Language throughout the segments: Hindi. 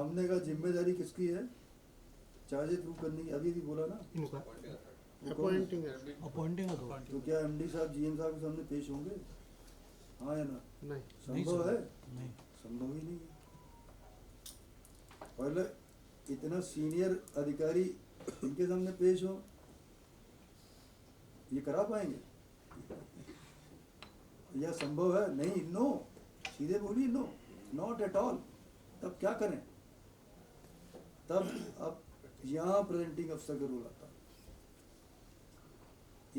हमने कहा जिम्मेदारी किसकी है चार्जेस प्रूव करने की, अभी भी बोला ना इनका वो कौन है? अपॉइंटिंग अथॉरिटी तो क्या एमडी साहब जीएम साहब के सामने पेश होंगे? हाँ या ना? नहीं संभव है? नहीं संभव ही नहीं है। पहले इतना सीनियर अधिकारी इनके सामने पेश हो, ये करा पाएंगे? यह संभव है? नहीं, नो, सीधे बोलिए नो, नॉट एट ऑल। तब क्या करें? तब अब यहाँ प्रेजेंटिंग अफसर का रोल आता है।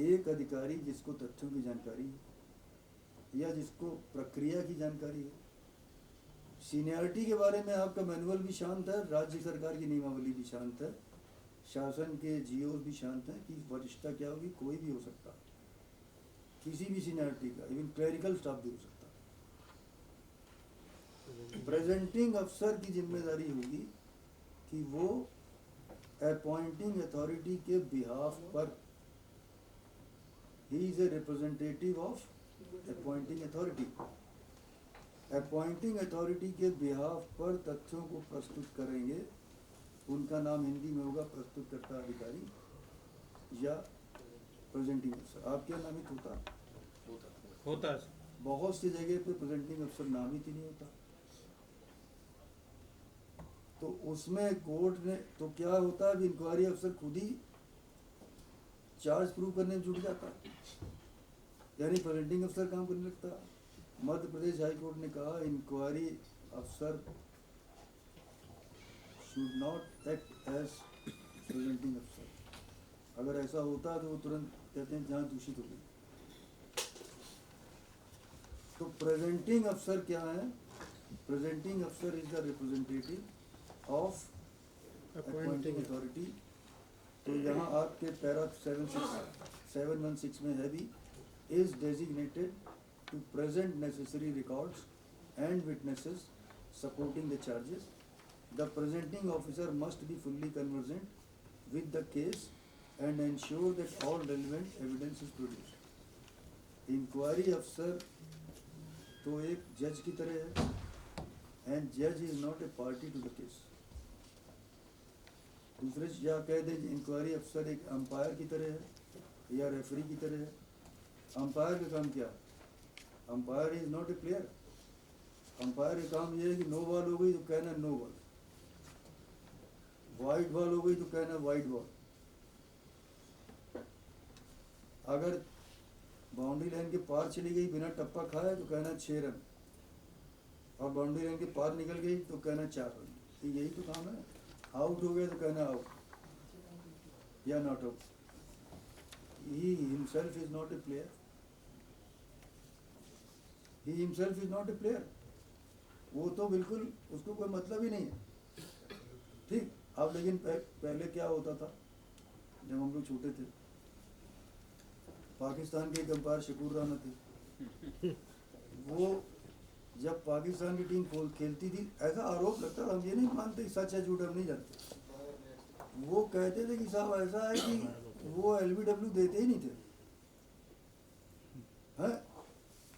एक अधिकारी जिसको तथ्यों की जानकारी है या जिसको प्रक्रिया की जानकारी है, सीनियरिटी के बारे में आपका मैनुअल भी शांत है, राज्य सरकार की नियमावली भी शांत है, शासन के जीओ भी शांत है कि वरिष्ठता क्या होगी, कोई भी हो सकता है, किसी भी सीनियरिटी का, इवन क्लरिकल स्टाफ भी हो सकता है। प्रेजेंटिंग अफसर की जिम्मेदारी होगी कि वो अपॉइंटिंग अथॉरिटी के बिहाफ पर, he is a representative of appointing authority, appointing authority के बिहाफ पर तथ्यों को प्रस्तुत करेंगे। उनका नाम हिंदी में होगा प्रस्तुतकर्ता अधिकारी या प्रेजेंटिंग अफसर। आपके यहाँ नामित होता है। बहुत सी जगह पे प्रेजेंटिंग अफसर नामित ही नहीं होता। तो उसमें कोर्ट ने तो क्या होता है, इंक्वायरी अफसर खुद ही चार्ज प्रूव करने में जुट जाता है, यानी प्रेजेंटिंग अफसर काम करने लगता है। मध्य प्रदेश हाई कोर्ट ने कहा इंक्वायरी अफसर should not act as presenting अफसर। अगर ऐसा होता है तो वो तुरंत कहते हैं जहाँ दूषित हो गई। तो प्रेजेंटिंग अफसर क्या है? प्रेजेंटिंग अफसर is the representative of appointing authority. तो यहाँ आपके पैरा 716 में है भी, is designated to present necessary records and witnesses supporting the charges. The presenting officer must be fully convergent with the case and ensure that all relevant evidence is produced. Inquiry अफसर तो एक जज की तरह है, एंड जज is not a party to the case. दूसरे या कह दें इंक्वायरी अफसर एक अंपायर की तरह है या रेफरी की तरह है। अंपायर का काम क्या है? Umpire is not A player. Umpire का काम ये है कि नो बॉल हो गई तो कहना नो बॉल, वाइट बॉल हो गई तो कहना वाइट बॉल। अगर बाउंड्री लाइन के पार चली गई बिना टप्पा खाए तो कहना 6 रन, और बाउंड्री लाइन के पार निकल गई तो कहना 4 रन। तो यही तो काम है। आउट हो गया तो कहना आउट या not out. He himself is not A player, he himself is not A player. वो तो बिल्कुल उसको कोई मतलब ही नहीं है। ठीक। अब लेकिन पहले क्या होता था जब हम लोग छोटे थे, पाकिस्तान के एक अंपायर शकूर राना थे। वो जब पाकिस्तान की टीम खेलती थी, ऐसा आरोप लगता था, हम ये नहीं मानते सच है झूठ हम नहीं जानते, वो कहते थे कि साहब ऐसा है कि वो LBW देते ही नहीं थे हैं।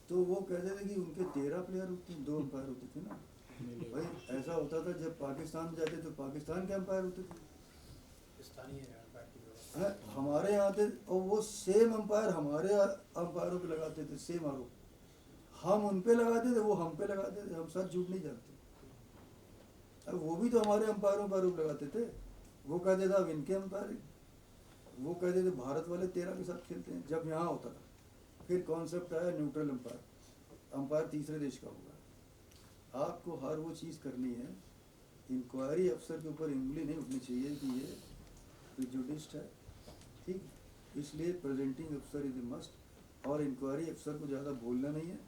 तो वो कहते थे कि उनके 13 प्लेयर होते, 2 अंपायर होते थे ना भाई। ऐसा होता था जब पाकिस्तान जाते तो पाकिस्तान के अंपायर होते थे, हमारे यहाँ थे, और वो सेम अंपायर हमारे अंपायरों पे लगाते थे सेम आरोप। हम उन पे लगाते थे, वो हम पे लगाते थे। हम सच झूठ नहीं जानते। अब वो भी तो हमारे अंपायरों पर आरोप लगाते थे। वो कहते थे अब इनके अंपायर, वो कहते थे भारत वाले 13 के साथ खेलते हैं। जब यहाँ होता था फिर कॉन्सेप्ट आया न्यूट्रल अंपायर, अंपायर तीसरे देश का होगा। आपको हर वो चीज़ करनी है। इंक्वायरी अफसर के ऊपर उंगली नहीं उठनी चाहिए कि ये प्रिजुडिस्ड है, ठीक। इसलिए प्रेजेंटिंग अफसर इज ए मस्ट। और इंक्वायरी अफसर को ज़्यादा बोलना नहीं है।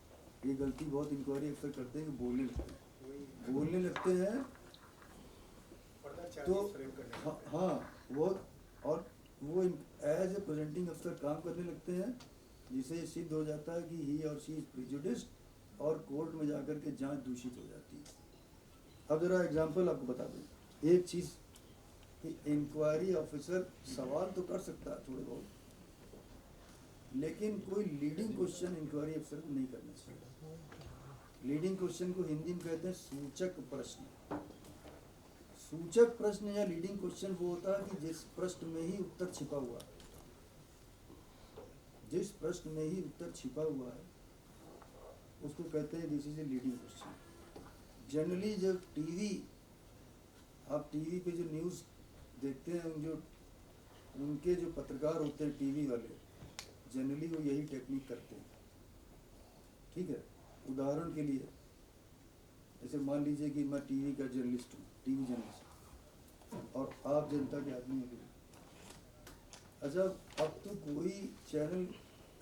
ये गलती बहुत इंक्वायरी अफसर करते हैं कि बोलने लगते हैं तो हाँ वो, और वो एज ए प्रेजेंटिंग अफसर काम करने लगते हैं, जिसे ये सिद्ध हो जाता है कि ही और शी इज प्रिजुडिस्ड, और कोर्ट में जाकर के जांच दूषित हो जाती है। अब जरा एग्जांपल आपको बता दूं एक चीज़, कि इंक्वायरी ऑफिसर सवाल तो कर सकता है थोड़े बहुत, लेकिन कोई लीडिंग क्वेश्चन इंक्वायरी अफसर को नहीं करना चाहिए। लीडिंग क्वेश्चन को हिंदी में कहते हैं सूचक प्रश्न। सूचक प्रश्न या लीडिंग क्वेश्चन वो होता है कि जिस प्रश्न में ही उत्तर छिपा हुआ है, जिस प्रश्न में ही उत्तर छिपा हुआ है उसको कहते हैं this is a leading question. Generally जब आप टीवी पे जो न्यूज़ देखते हैं, उनके जो पत्रकार होते हैं टीवी वाले, जनरली वो यही टेक्निक करते हैं। ठीक है, उदाहरण के लिए जैसे मान लीजिए कि मैं टीवी का जर्नलिस्ट हूँ, टीवी जर्नलिस्ट, और आप जनता के आदमी हैं। अच्छा, अब तो कोई चैनल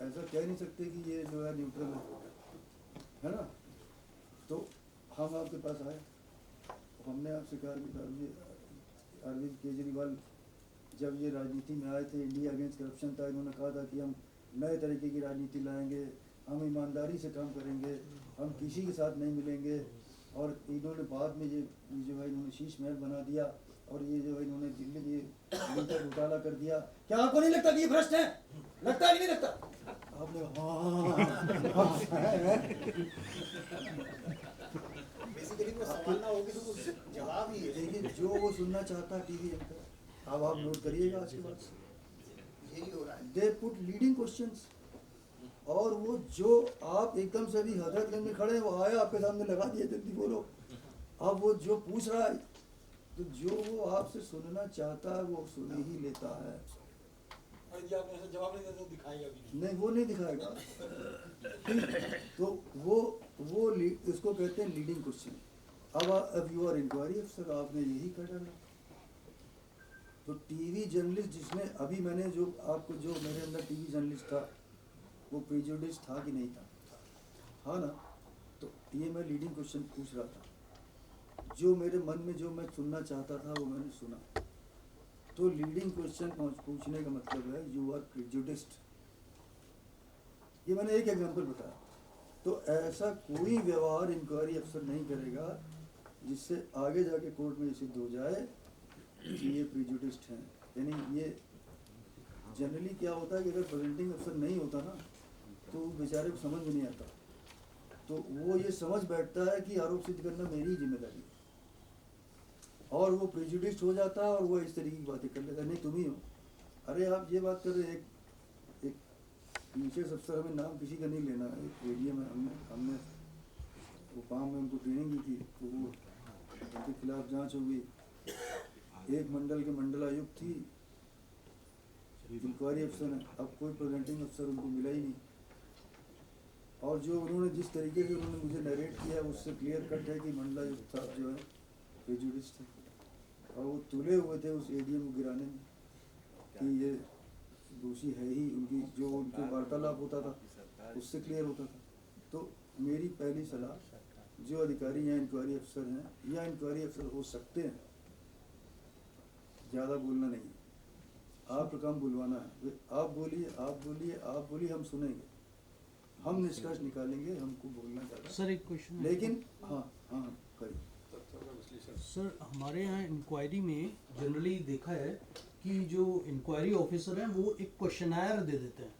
ऐसा कह नहीं सकते कि ये जो है न्यूट्रल है ना। तो हम आपके पास आए, हमने आपसे कहा कि अरविंद केजरीवाल जब ये राजनीति में आए थे, इंडिया अगेंस्ट करप्शन था, इन्होंने कहा था कि हम नए तरीके की राजनीति लाएंगे, हम ईमानदारी से काम करेंगे, हम किसी के साथ नहीं मिलेंगे। और इन्होंने बाद में ये जो है इन्होंने शीश महल बना दिया, और ये जो है इन्होंने दिल्ली में घोटाला कर दिया। क्या आपको नहीं लगता कि ये भ्रष्ट है? लगता है कि नहीं लगता? आपने बेसिकली वो सवाल ना होगी तो जवाब ही है। देखिए, जो वो सुनना चाहता है टीवी एंकर, अब आप नोट करिएगा आज के बाद यही हो रहा है। दे पुट लीडिंग क्वेश्चंस, और वो जो आप एकदम से अभी हजरतगंज में खड़े हैं, वो आया आपके सामने लगा दिया, जल्दी बोलो। अब वो जो पूछ रहा है, तो जो वो आपसे सुनना चाहता है वो सुन ही लेता है। और यदि आप ऐसा जवाब नहीं देते तो दिखाएगा भी नहीं, वो नहीं दिखाएगा। तो वो इसको कहते हैं लीडिंग क्वेश्चन। अब यू आर इंक्वायरी अफसर, आपने यही कर डाला। तो टीवी जर्नलिस्ट जिसने अभी मैंने जो आपको जो मेरे अंदर टीवी जर्नलिस्ट था, वो प्रेजुडिस था कि नहीं था? हाँ ना। तो ये मैं लीडिंग क्वेश्चन पूछ रहा था, जो मेरे मन में जो मैं सुनना चाहता था वो मैंने सुना। तो लीडिंग क्वेश्चन पूछने का मतलब है यू आर प्रेजुडिस्ड। ये मैंने एक एग्जांपल बताया। तो ऐसा कोई व्यवहार इंक्वायरी अफसर नहीं करेगा जिससे आगे जाके कोर्ट में सिद्ध हो जाए कि ये प्रेजुडिस्ड हैं। यानी ये जनरली क्या होता है कि अगर प्रेजेंटिंग अफसर नहीं होता ना, तो उस बेचारे को समझ में नहीं आता, तो वो ये समझ बैठता है कि आरोप सिद्ध करना मेरी जिम्मेदारी है, और वो प्रेजुडिस्ड हो जाता है और वो इस तरीके की बातें कर लेता है। नहीं, तुम ही हो। अरे आप ये बात कर रहे, एक पीछे अफसर, हमें नाम किसी का नहीं लेना है, एक एरिया में हमने वो काम में उनको ट्रेनिंग दी थी, तो वो उनके खिलाफ जांच हो गई। एक मंडल के मंडलायुक्त थी, इंक्वायरी अफसर है, अब कोई प्रेजेंटिंग अफसर उनको मिला ही नहीं। और जो उन्होंने जिस तरीके से उन्होंने मुझे नरेट किया, उससे क्लियर कट है कि मंडलायुक्त साहब जो है प्रेजुडिस्ड थे, और वो तुले हुए थे उस एडीएम को गिराने में कि ये दोषी है ही। उनकी जो उनके वार्तालाप होता था उससे क्लियर होता था। तो मेरी पहली सलाह, जो अधिकारी या इंक्वायरी अफसर हैं या इंक्वायरी अफसर हो सकते हैं, ज़्यादा बोलना नहीं है, आपका काम बुलवाना है। आप बोलिए, हम सुनेंगे, हम निष्कर्ष निकालेंगे, हमको बोलना ज़्यादा। सर एक क्वेश्चन, लेकिन हाँ करिए सर हमारे यहाँ इंक्वायरी में जनरली देखा है कि जो इंक्वायरी ऑफिसर हैं वो एक क्वेश्चनायर दे देते हैं,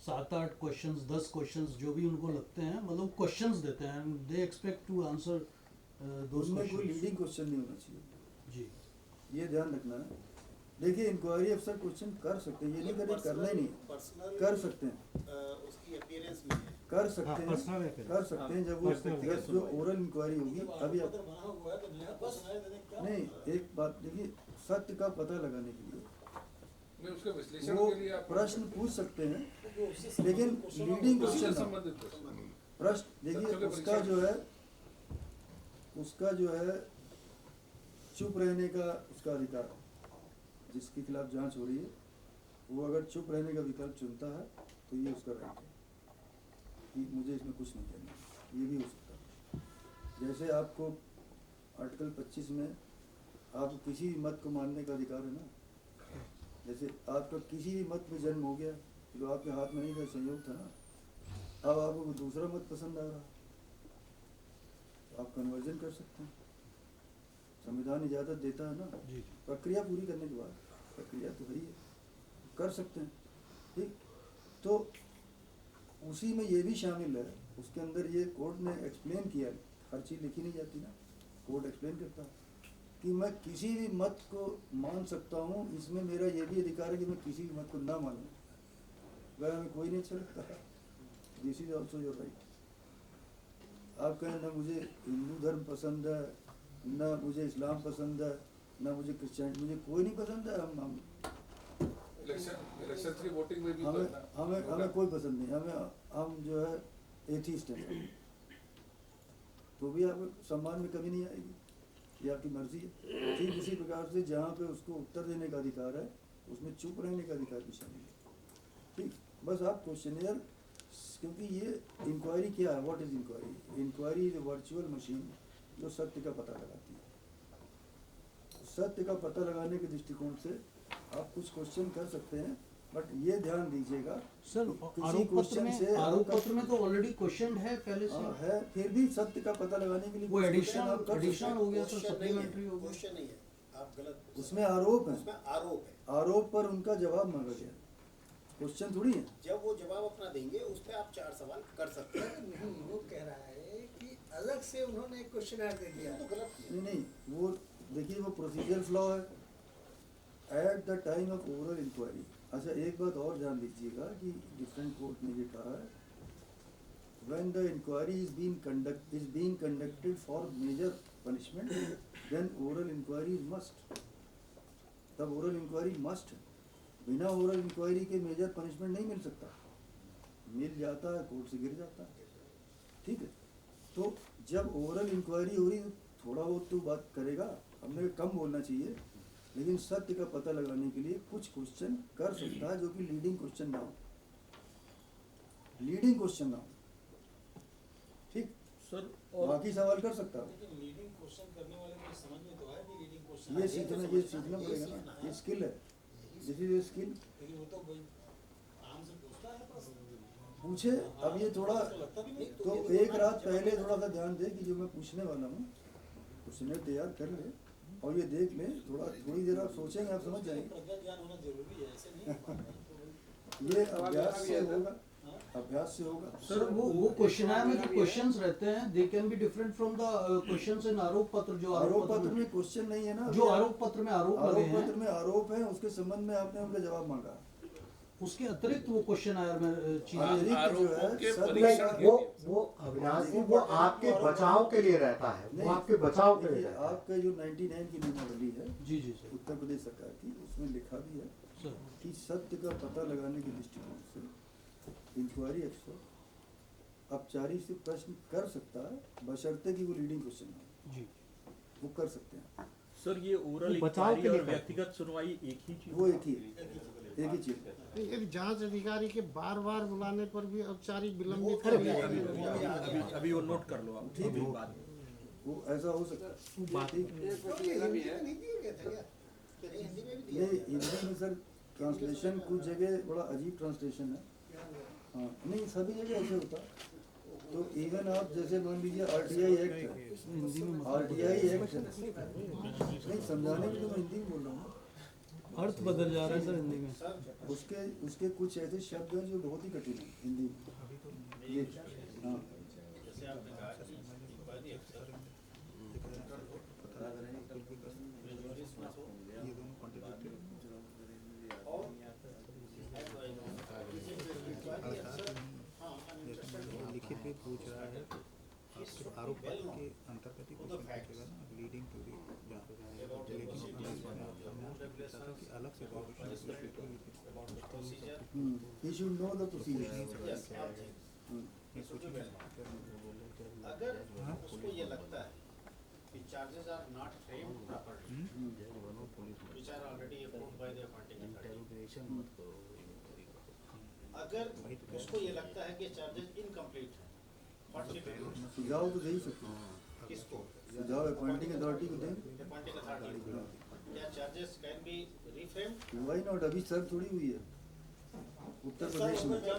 7-8 क्वेश्चंस, 10 क्वेश्चंस, जो भी उनको लगते हैं, मतलब क्वेश्चंस देते हैं, they expect to answer those उसमें कोई क्वेश्चंस। लीडिंग क्वेश्चन नहीं होना चाहिए जी, ये ध्यान रखना है। देखिए, इंक्वायरी अफसर क्वेश्चन कर सकते हैं, ये नहीं करें, करना ही नहीं, पर्सनल कर सकते हैं, उसकी अपीयरेंस में है। कर सकते हैं, personal appearance। कर सकते हैं। जब वो जब जो ओरल इंक्वायरी होगी, अभी आप बना हुआ है तो नया पर्सनल देने क्या नहीं, एक बात देखिए, सत्य का पता लगाने के लिए नहीं, उसका विश्लेषण वो के लिए आप प्रश्न पूछ सकते हैं, जो उससे लेकिन संबंधित लीडिंग उसी से क्वेश्चन संबंधित प्रश्न। प्रश्न देखिए, उसका जो है चुप रहने का उसका अधिकार है। जिसके खिलाफ जांच हो रही है, वो अगर चुप रहने का विकल्प चुनता है तो ये उसका राइट है कि मुझे इसमें कुछ नहीं कहना, ये भी हो सकता है। जैसे आपको आर्टिकल 25 में आपको किसी भी मत को मानने का अधिकार है ना। जैसे आपका किसी भी मत में जन्म हो गया, जो आपके हाथ में नहीं था, संयोग था ना, अब आपको कोई दूसरा मत पसंद आ रहा, तो आप कन्वर्जन कर सकते हैं, संविधान इजाज़त देता है ना। जी, प्रक्रिया पूरी करने के बाद, प्रक्रिया तो है, कर सकते हैं, ठीक। तो उसी में ये भी शामिल है, उसके अंदर ये कोर्ट ने एक्सप्लेन किया, हर चीज़ लिखी नहीं जाती ना, कोर्ट एक्सप्लेन करता है कि मैं किसी भी मत को मान सकता हूँ, इसमें मेरा ये भी अधिकार है कि मैं किसी भी मत को ना मानूं। वह हमें कोई नहीं अच्छा लगता। This is also your right. आप कहें ना मुझे हिंदू धर्म पसंद है, ना मुझे इस्लाम पसंद है, ना मुझे क्रिश्चियन, मुझे कोई नहीं पसंद है। हम इलेक्शन 3 वोटिंग में भी हमें करना हमें होगा। हमें कोई पसंद नहीं। हम जो है एथीस्ट हैं, तो भी आपको सम्मान में कमी नहीं आएगी, ये आपकी मर्जी है। ठीक इसी प्रकार से जहाँ पे उसको उत्तर देने का अधिकार है, उसमें चुप रहने का अधिकार भी शामिल है। ठीक, बस आप क्वेश्चनियर, क्योंकि ये इंक्वायरी क्या है, what is inquiry? Inquiry is a virtual machine जो सत्य का पता लगाती है। सत्य का पता लगाने के दृष्टिकोण से आप कुछ क्वेश्चन कर सकते हैं, बट ये ध्यान दीजिएगा सर किसी आरोप पत्र क्वेश्चन से में तो ऑलरेडी क्वेश्चन है पहले से। है, फिर भी सत्य का पता लगाने के लिए वो कुछ एडिशनल question आप कर सकते एडिशनल हैं। हो गया सर, क्वेश्चन नहीं है, सप्लीमेंट्री हो गया। क्वेश्चन नहीं है, आप गलत, उसमें आरोप है, उसमें आरोप है। आरोप पर उनका जवाब मांगा गया, क्वेश्चन थोड़ी है। जब वो जवाब अपना देंगे उस पर आप 4 सवाल कर सकते हैं। नहीं, वो कह रहा है कि अलग से उन्होंने एक क्वेश्चन दे दिया। ये तो गलत है। नहीं, वो देखिए वो प्रोसीजर फ्लॉ है at the time of oral inquiry. अच्छा, एक बात और ध्यान दीजिएगा कि डिफरेंट कोर्ट ने ये कहा है, when the inquiry is being conducted for major punishment, then oral inquiry is must। तब oral inquiry must है। बिना oral inquiry के मेजर पनिशमेंट नहीं मिल सकता, मिल जाता है कोर्ट से गिर जाता है। ठीक है, तो जब ओरल इंक्वायरी हो रही है थोड़ा बहुत तो बात करेगा, हमने कम बोलना चाहिए, लेकिन सत्य का पता लगाने के लिए कुछ क्वेश्चन कर सकता है जो कि लीडिंग क्वेश्चन ना हो, लीडिंग क्वेश्चन ना हो। ठीक सर, बाकी सवाल कर सकता है, लेकिन लीडिंग क्वेश्चन करने वाले को समझ में तो आया कि लीडिंग क्वेश्चन ये सीखना पड़ेगा ना, ये स्किल है, दिस इज ए स्किल। लेकिन वो तो भाई आराम से पूछता है प्रश्न। पूछे, अब ये थोड़ा लगता भी नहीं। तो एक रात पहले थोड़ा सा ध्यान दे कि जो मैं पूछने वाला हूँ क्वेश्चन तैयार कर ले और ये देख ले, थोड़ी देर आप सोचेंगे, आप समझ जाएंगे। प्रज्ञा ज्ञान होना जरूरी है, ऐसे नहीं। ये अभ्यास से होगा, अभ्यास से होगा। सर वो क्वेश्चनर में जो क्वेश्चंस रहते हैं they can be different from the questions in आरोप पत्र। जो आरोप पत्र में क्वेश्चन नहीं है ना, जो आरोप पत्र में आरोप लगे आरोप पत्र हैं में आरोप है, उसके संबंध में आपने उनका जवाब मांगा। उसके अतिरिक्त वो क्वेश्चन आयर में चीजें अतिरिक्त जो आरोपों है के सत्य परीक्षण का- के वो अविनाश जी वो आपके बचाव के लिए रहता है, वो आपके बचाव के लिए देखिए, रहता है। आपका जो 99 की नियमावली है जी जी सर उत्तर प्रदेश सरकार की, उसमें लिखा भी है सर कि सत्य का पता लगाने के दृष्टिकोण से इंक्वायरी अफसर औपचारिक से प्रश्न कर सकता है, बशर्ते कि वो लीडिंग क्वेश्चन हो, जी वो कर सकते हैं। सर ये ओरल वो बचाव इंक्वायरी के लिए और करते हैं। व्यक्तिगत सुनवाई एक ही चीज वो एक ही चीज है। एक जांच अधिकारी के बार बार बुलाने पर भी औपचारिक विलंबित अरे कर दिया अभी- गया। अभी वो नोट कर लो आप। ठीक है। बाद में। वो ऐसा हो सकता है। ठीक है। हिंदी में नहीं दिया गया था क्या? नहीं, हिंदी में भी दिया ये गया था। हिंदी में सर ट्रांसलेशन कुछ जगह बड़ा अजीब ट्रांसलेशन है। हाँ, नहीं सभी जगह ऐसे होता है। तो इवन आप जैसे मान लीजिए आरटीआई एक्ट है, हिंदी में आरटीआई एक्ट है, नहीं समझाने के लिए मैं हिंदी में बोल रहा हूँ, अर्थ बदल जा रहा है सर हिंदी में। उसके कुछ ऐसे शब्द हैं जो बहुत ही कठिन है हिंदी में। ये हाँ, जैसे आपने कहा कि इंक्वायरी अफसर लिखित में पूछ रहा है आपके आरोप पत्र के अंतर्गत ही क्वेश्चन पूछेगा ना, लीडिंग टू दी, लेकिन हमने पूछा था कि अलग से he should know the procedure। ये सोचिए अगर उसको ये लगता है कि charges are not framed properly, which are already approved by the appointing authority, अगर उसको ये लगता है कि चार्जेस इनकम्प्लीट है, व्हाट शुड डू? सुझाव तो दे ही सकते हैं, किसको? सुझाव अपॉइंटिंग अथॉरिटी को दें। Appointing authority. क्या charges can be reframed? Why not, अभी सर थोड़ी हुई है उत्तर प्रदेश में, उत्तर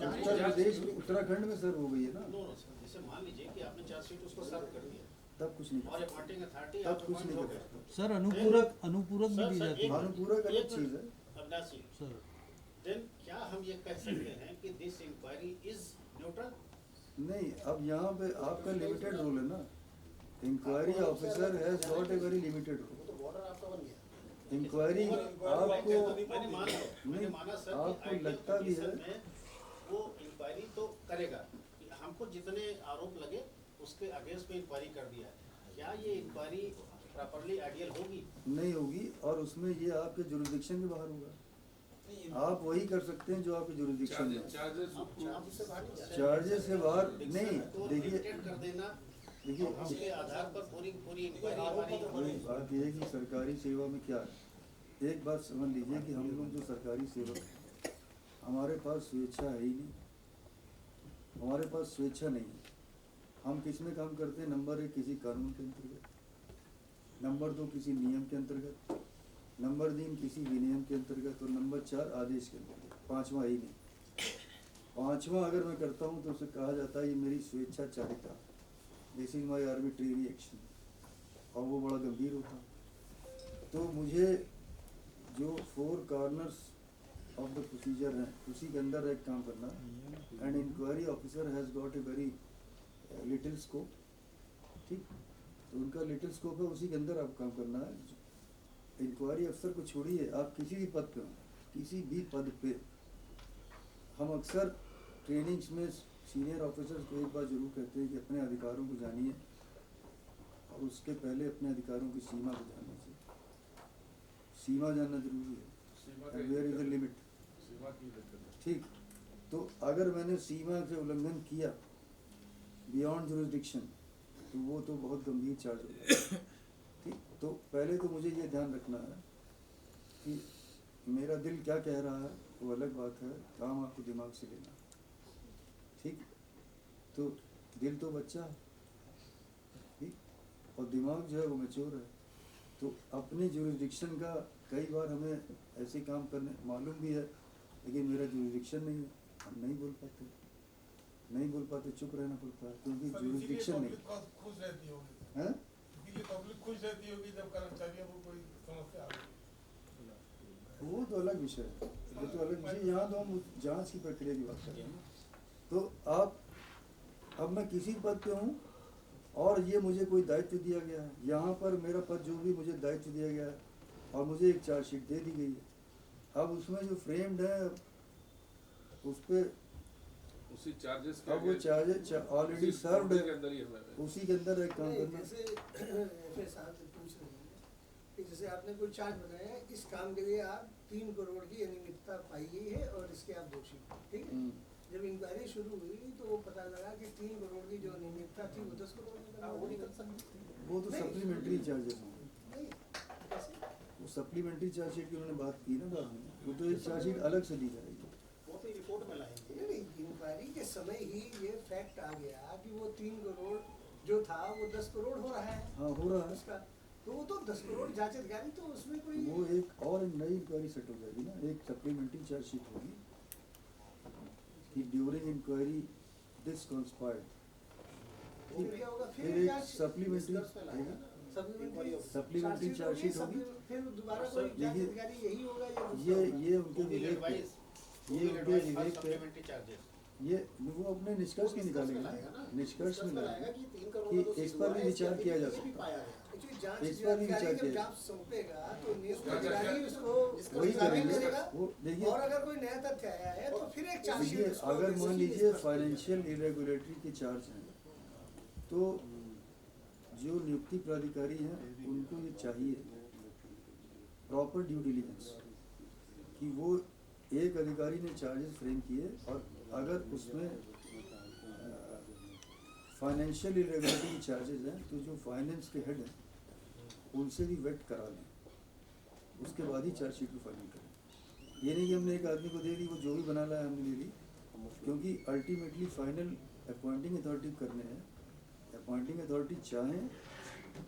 उत्तर प्रदेश उत्तराखंड में सर हो गई है ना, नो नो सर, जैसे मान लीजिए कि आपने चार्जशीट उसको सर्व कर दिया तब कुछ नहीं और कर अपॉइंटिंग अथॉरिटी तब आप कुछ नहीं हो कर गए। सकते। सर अनुपूरक भी दी जाती सकते। है अनुपूरक अलग चीज है। अविनाश जी, सर। देन क्या हम ये कह सकते हैं कि दिस इंक्वायरी इज न्यूट्रल? नहीं, अब यहाँ पे आपका लिमिटेड रोल है ना, inquiry officer has got a very limited role. वो तो बॉर्डर आपका बन गया। इंक्वायरी आपको मैंने मान लो, मैंने माना सर कि आपको आइडियल लगता भी है कंडीशन में वो इंक्वायरी तो करेगा कि हमको जितने आरोप लगे उसके अगेंस्ट में इंक्वायरी कर दिया है। क्या ये इंक्वायरी प्रॉपर्ली आइडियल होगी? नहीं होगी, और उसमें ये आपके जुरिडिक्शन के बाहर होगा। आप वही कर सकते हैं जो आपके जुरिडिक्शन में। चार्जेस आप उससे बाहर नहीं जा सकते। चार्जेस से बाहर नहीं, को देखिए limited कर देना, देखिए उसके आधार पर पूरी इंक्वायरी हमारी वही बात ये है कि सरकारी सेवा में क्या है। एक बात समझ लीजिए कि हम लोग जो सरकारी सेवक हैं, हमारे पास स्वेच्छा है ही नहीं, हमारे पास स्वेच्छा नहीं है। हम किस में काम करते हैं? नंबर 1 किसी कानून के अंतर्गत, नंबर 2 किसी नियम के अंतर्गत, नंबर 3 किसी विनियम के अंतर्गत, और नंबर 4 आदेश के अंतर्गत। 5वां ही नहीं। 5वां अगर मैं करता हूँ तो उसे कहा जाता है ये मेरी स्वेच्छा चालिता, this is my arbitrary action, और वो बड़ा गंभीर होता है। तो मुझे जो 4 कॉर्नर्स ऑफ द प्रोसीजर हैं उसी के अंदर एक काम करना है। And inquiry officer has got a very little scope, ठीक, तो उनका लिटिल स्कोप है, उसी के अंदर आप काम करना है। इंक्वायरी अफसर को छोड़िए, आप किसी भी पद पे हो, किसी भी पद पे, हम अक्सर ट्रेनिंग्स में सीनियर ऑफिसर्स को एक बात जरूर कहते हैं कि अपने अधिकारों को जानिए, और उसके पहले अपने अधिकारों की सीमा को जानना चाहिए। सीमा जानना जरूरी है, वेयर इज द लिमिट, ठीक। तो अगर मैंने सीमा से उल्लंघन किया बियॉन्ड जुरिस्डिक्शन, तो वो तो बहुत गंभीर चार्ज होगा, ठीक। तो पहले तो मुझे ये ध्यान रखना है कि मेरा दिल क्या कह रहा है वो अलग बात है, काम आपको दिमाग से लेना, ठीक। तो दिल तो बच्चा है, ठीक, और दिमाग जो है वो मैच्योर है। तो अपनी जुरिस्डिक्शन का कई बार हमें ऐसे काम करने मालूम भी है, लेकिन मेरा जुरिस्डिक्शन नहीं है, हम नहीं बोल पाते, चुप रहना पड़ता है, क्योंकि जुरिस्डिक्शन नहीं खुश रहती होगी है। पब्लिक खुश रहती होगी जब कर्मचारियों को कोई समस्या आ गई। वो तो अलग विषय है, ये तो अलग विषय। यहाँ तो हम जांच की प्रक्रिया की बात कर रहे हैं। तो अब मैं किसी पद पे हूँ और ये मुझे कोई दायित्व दिया गया है, यहाँ पर मेरा पद जो भी मुझे दायित्व दिया गया है और मुझे एक चार्जशीट दे दी गई है। अब उसमें जो फ्रेम्ड है उस पर उसी चार्जेस अब वो चार्जेस ऑलरेडी सर्व्ड के है, अंदर ही हमें उसी के अंदर एक काम करना। जैसे एफए साहब से पूछ रहे हैं कि जैसे आपने कोई चार्ज बनाया है, इस काम के लिए आप 3 करोड़ की अनियमितता पाई गई है और इसके आप दोषी, ठीक है। जब इंक्वायरी शुरू हुई तो वो पता लगा कि 3 करोड़ की जो अनियमितता थी वो 10 करोड़ में वो निकल सकती। वो तो सप्लीमेंट्री चार्जेस होंगे, नहीं, कैसे? वो सप्लीमेंट्री चार्जशीट की उन्होंने बात की ना बाद में, वो तो एक चार्जशीट अलग से दी जाएगी। वो तो रिपोर्ट में लाएंगे। नहीं, इंक्वायरी के समय ही ये फैक्ट आ गया कि वो 3 करोड़ जो था वो 10 करोड़ हो रहा है। हाँ, हो रहा है उसका तो वो तो 10 करोड़ जांच अधिकारी, तो उसमें कोई वो एक और नई इंक्वायरी सेट हो जाएगी ना, एक सप्लीमेंट्री चार्जशीट होगी कि ड्यूरिंग इंक्वायरी दिस कंस्पायर्ड, फिर क्या होगा? फिर एक सप्लीमेंट्री सप्लीमेंट्री चार्जशीट होगी। फिर दोबारा कोई जांच अधिकारी यही होगा या ये उनके विवेक पे, ये उनके विवेक पे, सप्लीमेंट्री चार्जेस ये वो अपने निष्कर्ष में निकालेंगे ना, निष्कर्ष में लाएगा लाएंगे कि 3 करोड़ कि इस पर भी विचार किया जा सकता है। एक्चुअली जांच इस पर भी अधिकारी विचार जब किया जांच सौंपेगा तो नियुक्त अधिकारी उसको वही एग्जामिन करेंगे। करेगा, वो देखिए, और अगर कोई नया तथ्य आया है तो फिर एक चार्जशीट देखिए उसको अगर मान बेसिकली लीजिए इस पर- फाइनेंशियल इरेगुलेटरी के चार्ज हैं, तो जो नियुक्ति प्राधिकारी हैं उनको ये चाहिए प्रॉपर ड्यू डिलिजेंस कि वो एक अधिकारी ने चार्जेस फ्रेम किए और अगर उसमें फाइनेंशियल इरेगुलेटरी के चार्जेस हैं तो जो फाइनेंस के हेड हैं उनसे भी वेट करा लें, उसके बाद ही चार्जशीट को फाइनल करें। ये नहीं कि हमने एक आदमी को दे दी, वो जो भी बना लाया हमने ले ली, क्योंकि अल्टीमेटली फाइनल अपॉइंटिंग अथॉरिटी करने हैं। अपॉइंटिंग अथॉरिटी चाहें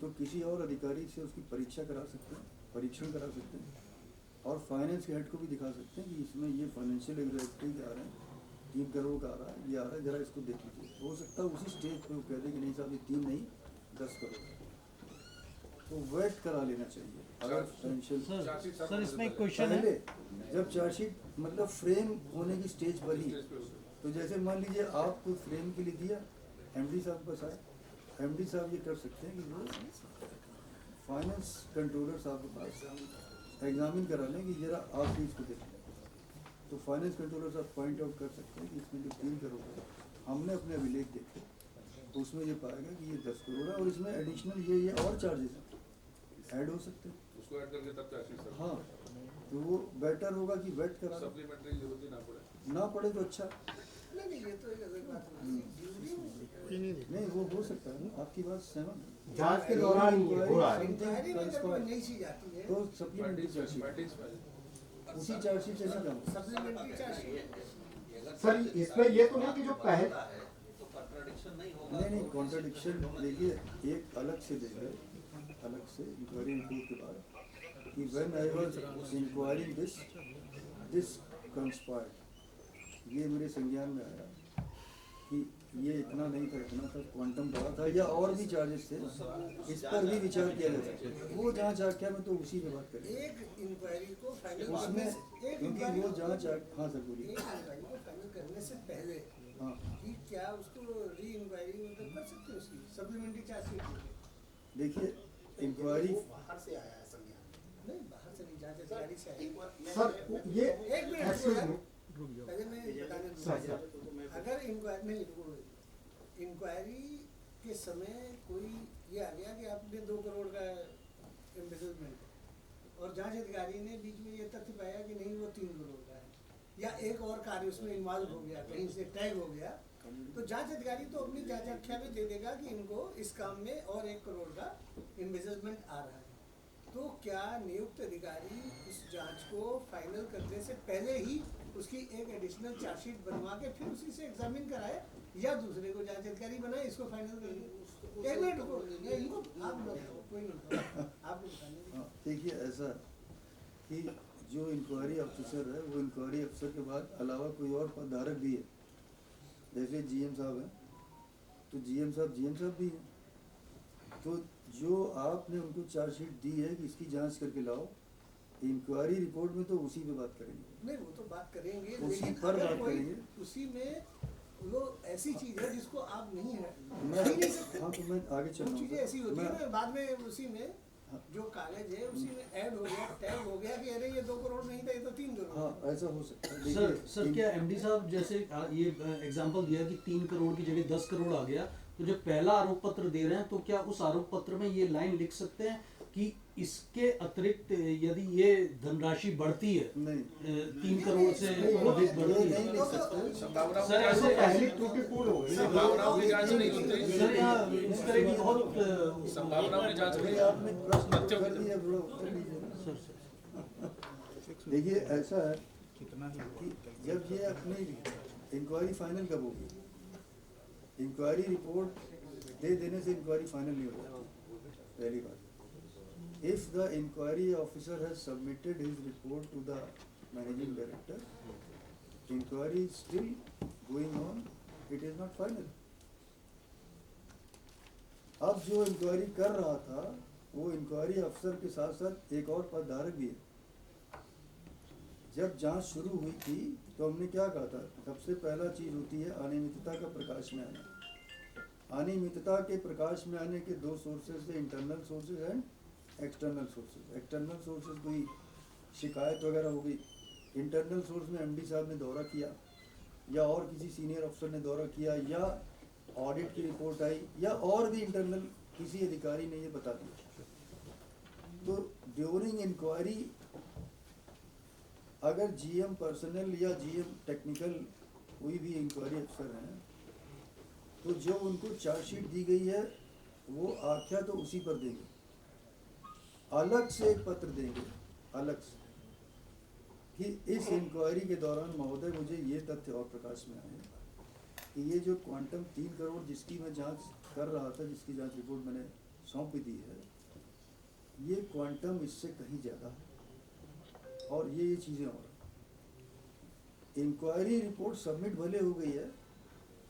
तो किसी और अधिकारी से उसकी परीक्षा करा सकते हैं, परीक्षण करा सकते हैं, और फाइनेंस के हेड को भी दिखा सकते हैं कि इसमें ये फाइनेंशियल इरेगुलेटरी आ रहे हैं, 3 करोड़ का आ रहा है, ये आ रहा है, जरा इसको देख लीजिए। हो सकता है उसी स्टेज पे वो कह दे कि नहीं साहब ये 3 नहीं 10 करोड़ है, तो वेट करा लेना चाहिए। अगर फाइनेंशियल सर इसमें एक क्वेश्चन है। पहले जब चार्जशीट मतलब फ्रेम होने की स्टेज पर ही, तो जैसे मान लीजिए आपको फ्रेम के लिए दिया, एमडी साहब के पास आए, एमडी साहब ये कर सकते हैं कि वो फाइनेंस कंट्रोलर साहब के पास एग्जामिन करा लें कि जरा आप भी इसको देख लें, तो फाइनेंस कंट्रोलर साहब पॉइंट आउट कर सकते हैं कि इसमें जो 3 करोड़ है, हमने अपने अभिलेख देखे तो उसमें ये पाएगा कि ये 10 करोड़ है और इसमें एडिशनल ये और चार्जेस ऐड हो सकते हैं। उसको ऐड करके तब चार्जेस सर। हाँ, तो वो बेटर होगा कि वेट करा सप्लीमेंट्री जरूरत ही ना पड़े तो अच्छा नहीं ये तो एक अलग बात है। नहीं, वो हो सकता है ना, आपकी बात सहमत है। जांच के दौरान ये हो रहा है। इंक्वायरी में जब कोई नई चीज आती है तो सप्लीमेंट्री चार्जशीट उसी चार्जशीट से नहीं जाऊँ। सप्लीमेंट्री चार्जशीट सर इसमें ये तो नहीं कि जो पहले नहीं कॉन्ट्रडिक्शन देखिए, एक अलग से देंगे, अलग से इंक्वायरी रिपोर्ट के बाद कि when I was enquiring this conspired, ये मेरे संज्ञान में आया कि ये इतना नहीं था, इतना था, क्वांटम बड़ा था या और भी चार्जेस थे, इस पर भी विचार किया जा सकता है। वो जांच आख्या में तो उसी पे बात करेंगे एक इंक्वायरी को फाइनल उसमें, एक क्योंकि इंक्वायरी वो जांच हाँ सर बोलिए। एक इंक्वायरी को फाइनल करने से पहले हाँ कि क्या उसको री इंक्वायरी मतलब कर सकते हैं उसकी सप्लीमेंट्री चार्जशीट। देखिए, इंक्वायरी बाहर से आया है संज्ञान नहीं बाहर से नहीं, जांच अधिकारी से आई। सर ये एक मिनट excuse me, पहले मैं बताने सर, दूँ। अगर इंक्वायरी नहीं इंक्वायरी के समय कोई ये आ गया कि आपने 2 करोड़ का एम्बेसडमेंट और जांच अधिकारी ने बीच में ये तथ्य पाया कि नहीं वो 3 करोड़ का है या एक और कार्य उसमें इन्वॉल्व हो गया, कहीं से टैग हो गया, तो जांच अधिकारी तो अपनी जांच आख्या में दे देगा कि इनको इस काम में और 1 करोड़ का इन्वेस्टमेंट आ रहा है। तो क्या नियुक्त अधिकारी इस जांच को फाइनल करने से पहले ही उसकी एक एडिशनल चार्जशीट बनवा के फिर उसी से एग्जामिन कराए या दूसरे को जांच अधिकारी बनाए इसको फाइनल कर दे? एक मिनट रुको, इनको आप बताओ, कोई नहीं आप बताइए। हाँ, देखिए ऐसा कि जो इंक्वायरी ऑफिसर है वो इंक्वायरी अफसर के बाद अलावा कोई और पदधारक भी है, जैसे जीएम साहब हैं तो जीएम साहब भी हैं, तो जो आपने उनको चार्जशीट दी है कि इसकी जांच करके लाओ, इंक्वायरी रिपोर्ट में तो उसी पे बात करेंगे। नहीं वो तो बात करेंगे, उसी लेकिन पर अगर बात कोई करेंगे। उसी में वो ऐसी चीज है जिसको आप नहीं है मैं नहीं सकते। हाँ, तो मैं आगे चल वो रहा चीजें हूँ। ऐसी होती है मैं- ना, बाद में उसी में जो कागज है उसी में ऐड हो गया, टैग हो गया कि अरे ये 2 करोड़ नहीं था, ये तो 3 करोड़। हाँ, ऐसा हो सकता है। सर देखिए, सर क्या एमडी साहब जैसे ये एग्जांपल दिया कि 3 करोड़ की जगह 10 करोड़ आ गया, तो जब पहला आरोप पत्र दे रहे हैं तो क्या उस आरोप पत्र में ये लाइन लिख सकते हैं कि इसके अतिरिक्त यदि ये धनराशि बढ़ती है नहीं 3 करोड़ से अधिक बढ़ती है, नहीं लिख सकते। संभावनाओं सर की ऐसे जांच पहली त्रुटिपूर्ण हो गई। संभावनाओं की जांच नहीं होती। सर यहाँ इस तरह की बहुत संभावनाओं की जांच अरे नहीं आपने प्रश्न तथ्यों कर की दिया, थोड़ा उत्तर दीजिए ना। सर सर देखिए ऐसा है कितना ही कि जब ये अपनी इंक्वायरी फाइनल कब होगी, इंक्वायरी रिपोर्ट दे देने से इंक्वायरी फाइनल नहीं हो जाती, पहली बात। If the inquiry officer has submitted his report to the managing director, inquiry is still going on, it is not final. अब जो इंक्वायरी कर रहा था वो इंक्वायरी अफसर के साथ साथ एक और पदधारक भी है। जब जांच शुरू हुई थी तो हमने क्या कहा था, सबसे पहला चीज होती है अनियमितता का प्रकाश में आना। अनियमितता के प्रकाश में आने के 2 सोर्सेज थे, internal sources and external sources. External sources कोई शिकायत वगैरह हो गई, इंटरनल सोर्स में एमडी साहब ने दौरा किया या और किसी सीनियर अफसर ने दौरा किया या ऑडिट की रिपोर्ट आई या और भी इंटरनल किसी अधिकारी ने ये बता दिया। तो ड्यूरिंग इंक्वायरी अगर जीएम पर्सनल या जीएम टेक्निकल कोई भी इंक्वायरी अफसर हैं तो जो उनको चार्जशीट दी गई है वो आख्या तो उसी पर देंगे, अलग से एक पत्र देंगे अलग से कि इस इंक्वायरी के दौरान महोदय मुझे ये तथ्य और प्रकाश में आए कि ये जो क्वांटम 3 करोड़ जिसकी मैं जांच कर रहा था, जिसकी जांच रिपोर्ट मैंने सौंप दी है, ये क्वांटम इससे कहीं ज़्यादा है और ये चीज़ें और इंक्वायरी रिपोर्ट सबमिट भले हो गई है,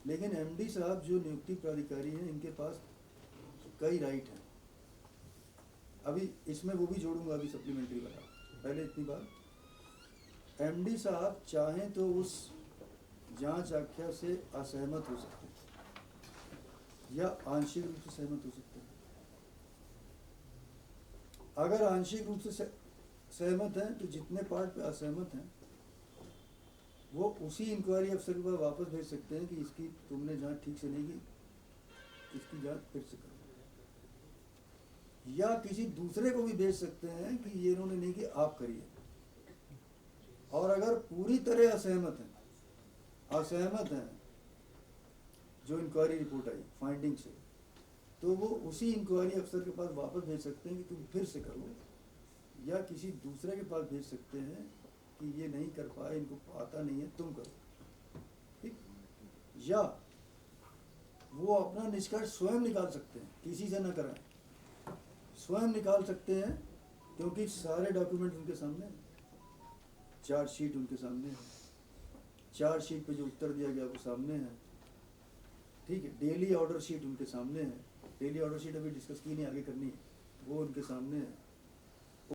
लेकिन एमडी साहब जो नियुक्ति प्राधिकारी हैं इनके पास कई राइट हैं। अभी इसमें वो भी जोड़ूंगा अभी सप्लीमेंट्री वाला, पहले इतनी बात, एमडी साहब चाहें तो उस जांच आख्या से असहमत हो सकते हैं या आंशिक रूप से सहमत हो सकते हैं। अगर आंशिक रूप से सहमत हैं तो जितने पार्ट पे असहमत हैं वो उसी इंक्वायरी अफसर के पास वापस भेज सकते हैं कि इसकी तुमने जांच ठीक से नहीं की, इसकी जांच फिर से करो, या किसी दूसरे को भी भेज सकते हैं कि ये इन्होंने नहीं की, आप करिए। और अगर पूरी तरह असहमत हैं जो इंक्वायरी रिपोर्ट आई फाइंडिंग से, तो वो उसी इंक्वायरी अफसर के पास वापस भेज सकते हैं कि तुम फिर से करो, या किसी दूसरे के पास भेज सकते हैं कि ये नहीं कर पाए, इनको आता नहीं है, तुम करो, ठीक। या वो अपना निष्कर्ष स्वयं निकाल सकते हैं, किसी से न कराएं, स्वयं निकाल सकते हैं, क्योंकि सारे डॉक्यूमेंट उनके सामने हैं, चार्जशीट उनके सामने है, चार्जशीट पे जो उत्तर दिया गया वो सामने है, ठीक है। डेली ऑर्डर शीट उनके सामने है, डेली ऑर्डर शीट अभी डिस्कस की नहीं, आगे करनी है, वो उनके सामने है।